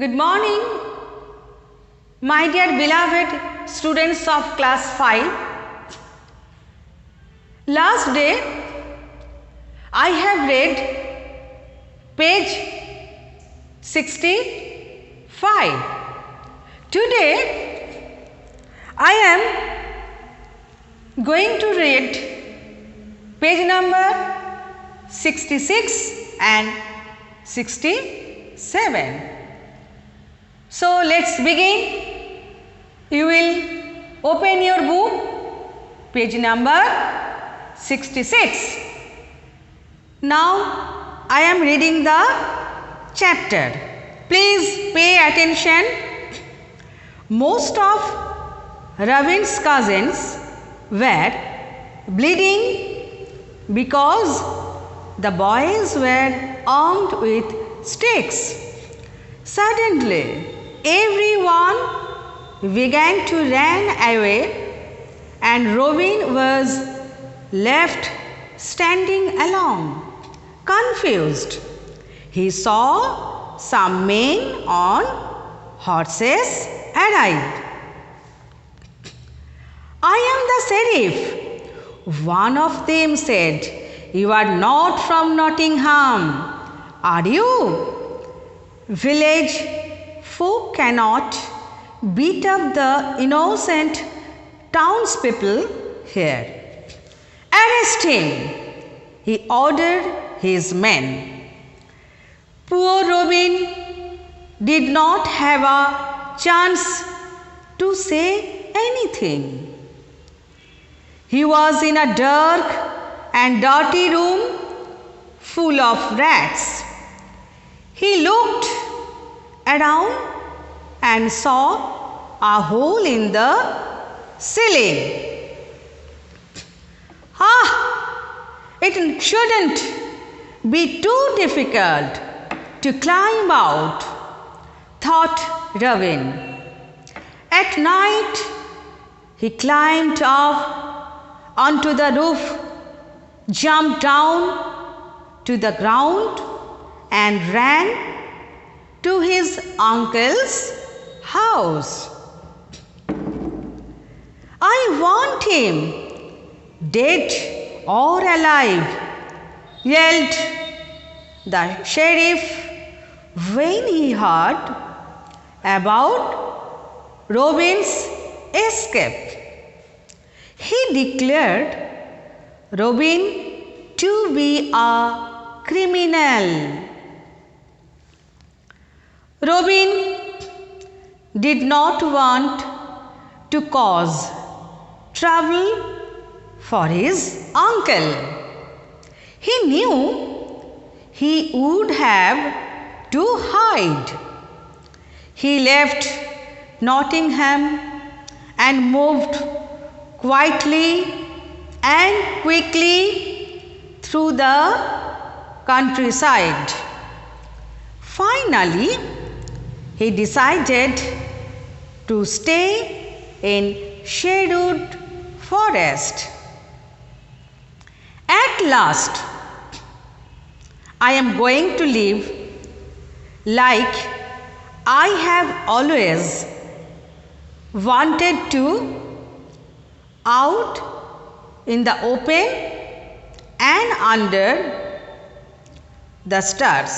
Good morning, my dear beloved students of class 5. Last day I have read page 65. Today I am going to read page number 66 and 67. So let's begin. You will open your book, page number 66. Now I am reading the chapter. Please pay attention. Most of Ravin's cousins were bleeding because the boys were armed with sticks. Suddenly, everyone began to run away and Robin was left standing alone, confused. He saw some men on horses arrive. "I am the sheriff," one of them said. "You are not from Nottingham, are you? Village folk cannot beat up the innocent townspeople here. Arrest him," he ordered his men. Poor Robin did not have a chance to say anything. He was in a dark and dirty room full of rats. He looked around and saw a hole in the ceiling. It shouldn't be too difficult to climb out, thought Robin. At night, he climbed up onto the roof, jumped down to the ground and ran to his uncle's house. "I want him, dead or alive," yelled the sheriff when he heard about Robin's escape. He declared Robin to be a criminal. Robin did not want to cause trouble for his uncle. He knew he would have to hide. He left Nottingham and moved quietly and quickly through the countryside. Finally, he decided to stay in shadowed forest. "At last, I am going to live like I have always wanted to, out in the open and under the stars.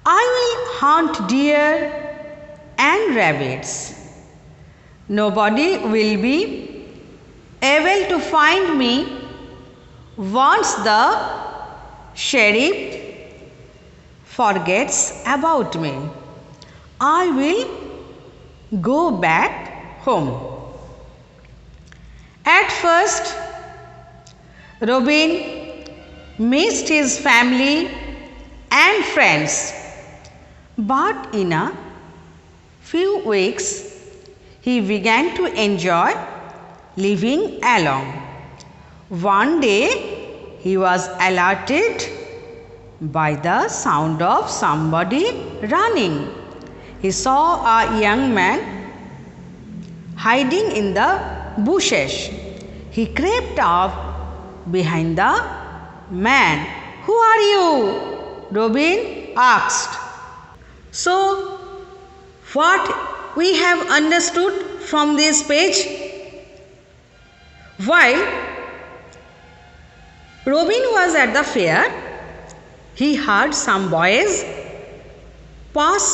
I will hunt deer and rabbits. Nobody will be able to find me once the sheriff forgets about me. I will go back home." At first, Robin missed his family and friends, but in a few weeks he began to enjoy living alone. One day he was alerted by the sound of somebody running. He saw a young man hiding in the bushes. He crept up behind the man. "Who are you?" Robin asked. So, what we have understood from this page? While Robin was at the fair, he heard some boys pass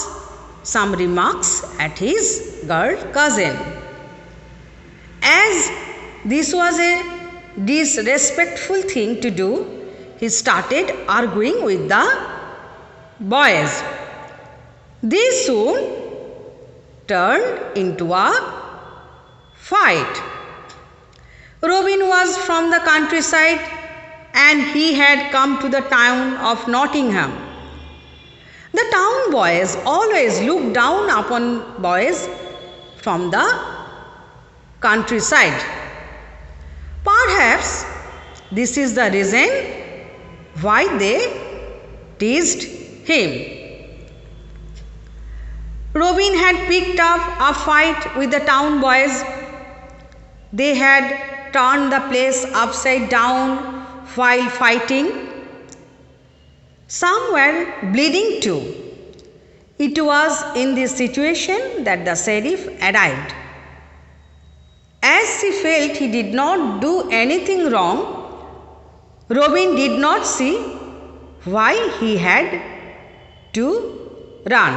some remarks at his girl cousin. As this was a disrespectful thing to do, he started arguing with the boys. This soon turned into a fight. Robin was from the countryside and he had come to the town of Nottingham. The town boys always looked down upon boys from the countryside. Perhaps this is the reason why they teased him. Robin had picked up a fight with the town boys. They had turned the place upside down while fighting. Some were bleeding too. It was in this situation that the sheriff arrived. As he felt he did not do anything wrong, Robin did not see why he had to run.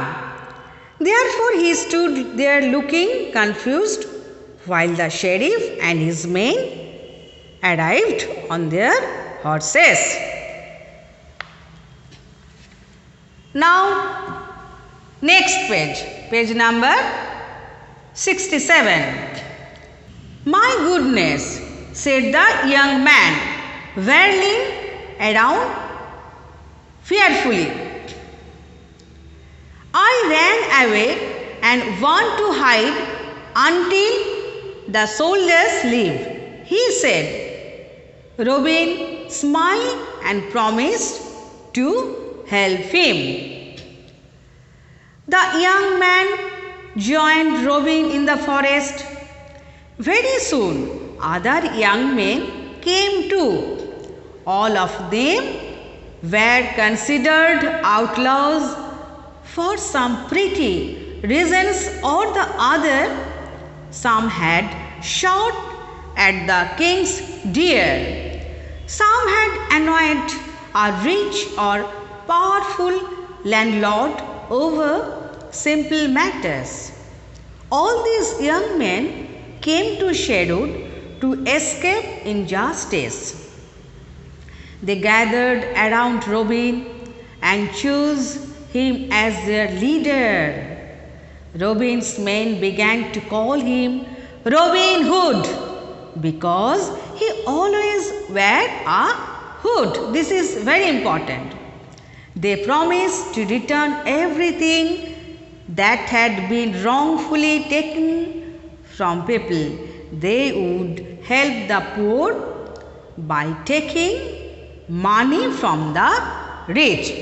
Therefore, he stood there looking confused while the sheriff and his men arrived on their horses. Now, next page, page number 67. My goodness, said the young man, whirling around fearfully. I ran away and want to hide until the soldiers leave, he said. Robin smiled and promised to help him. The young man joined Robin in the forest. Very soon, other young men came too. All of them were considered outlaws for some pretty reasons or the other. Some had shot at the king's deer. Some had annoyed a rich or powerful landlord over simple matters. All these young men came to Sherwood to escape injustice. They gathered around Robin and chose him as their leader. Robin's men began to call him Robin Hood because he always wore a hood. This is very important. They promised to return everything that had been wrongfully taken from people. They would help the poor by taking money from the rich.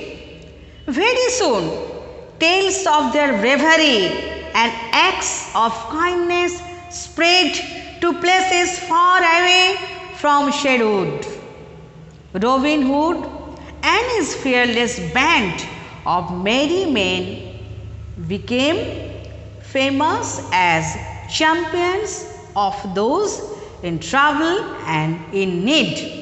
Very soon, tales of their bravery and acts of kindness spread to places far away from Sherwood. Robin Hood and his fearless band of merry men became famous as champions of those in trouble and in need.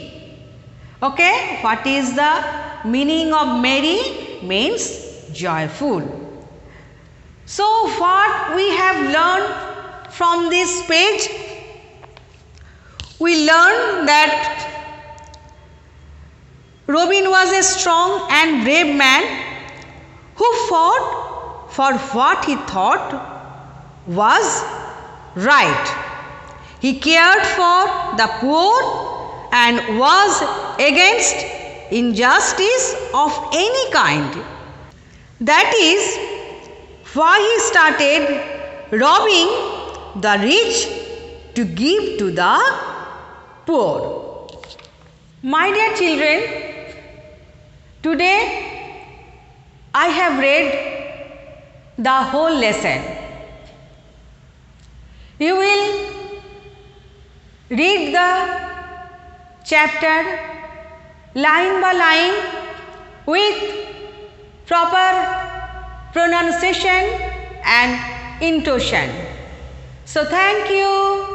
Okay, what is the meaning of merry? Means joyful. So, what we have learned from this page? We learned that Robin was a strong and brave man who fought for what he thought was right. He cared for the poor and was against injustice of any kind. That is why he started robbing the rich to give to the poor. My dear children, today I have read the whole lesson. You will read the chapter line by line with proper pronunciation and intonation. So thank you.